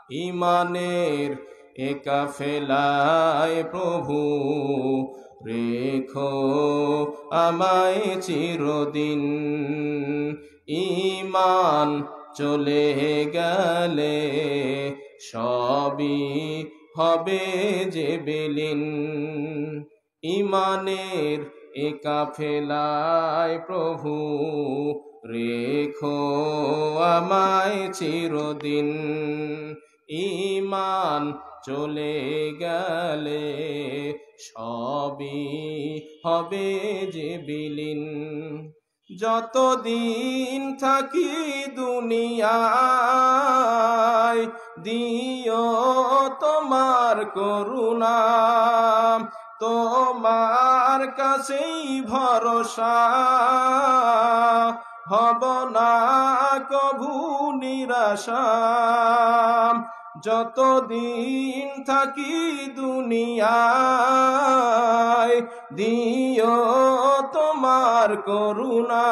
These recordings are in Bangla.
ইমানের এ কাফেলায় প্রভু রেখো আমায় চিরদিন। ঈমান চলে গেলে সবই হবে যে বিলীন। ঈমানের এ কাফেলায় প্রভু রেখো আমায় চিরদিন। ঈমান চলে গেলে সবই হবে যে বিলীন। যতদিন থাকি দুনিয়ায় দিও তোমার করুণা, তোমার কাছেই ভরসা, হব না কভু নিরাশা। যতদিন থাকি দুনিয়ায় দিও তোমার করুণা,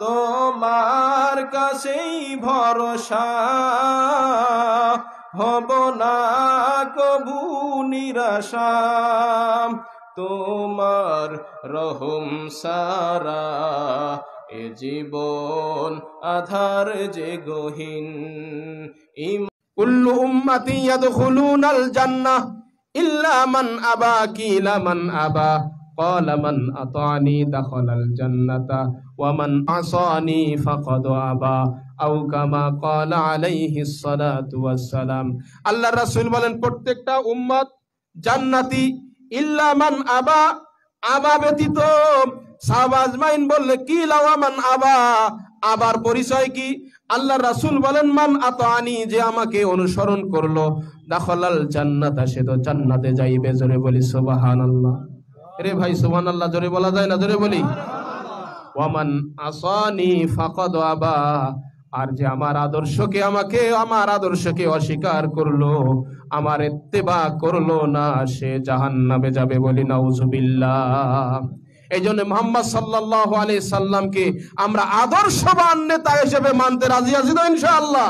তোমার কাছেই ভরসা, হব না কভু নিরাশা। তোমার রহম সারা এ জীবন আধার যে গহীন। কুল্লু উম্মতি ইয়াদখুলুনাল জান্নাহ ইল্লা মান আবা কিলা মান আবা ক্বালা মান আতানি দাখালাল জান্নাতা ওয়া মান আসানি ফাকাদ আবা আও কামা ক্বালা আলাইহিস সালাতু ওয়াস সালাম। আল্লাহর রাসূল বলেন প্রত্যেকটা উম্মত জান্নাতি ইল্লা মান আবা, আবা ব্যতীত। সাহাবা আজমাইন বললে কি লাওয়া মান আবা, আবার পরিচয় কি? আল্লাহর রাসূল বলেন মান আতানি, যে আমাকে অনুসরণ করলো, দাখালাল জান্নাতা, সে তো জান্নাতে যাইবে। জোরে বলি সুবহানাল্লাহ। রে ভাই সুবহানাল্লাহ জোরে বলা যায় না? জোরে বলি। ওয়া মান আসানি ফাকাদ আবা, আর যে আমার আদর্শকে অস্বীকার করলো, আমার ইত্তেবা করলো না, সে জাহান্নামে যাবে। বলি নাউজুবিল্লাহ। এই জন্য মুহাম্মদ সাল্লাল্লাহু আলাইহি সাল্লামকে আমরা আদর্শবান নেতা হিসেবে মানতে রাজি আছি তো ইনশাআল্লাহ?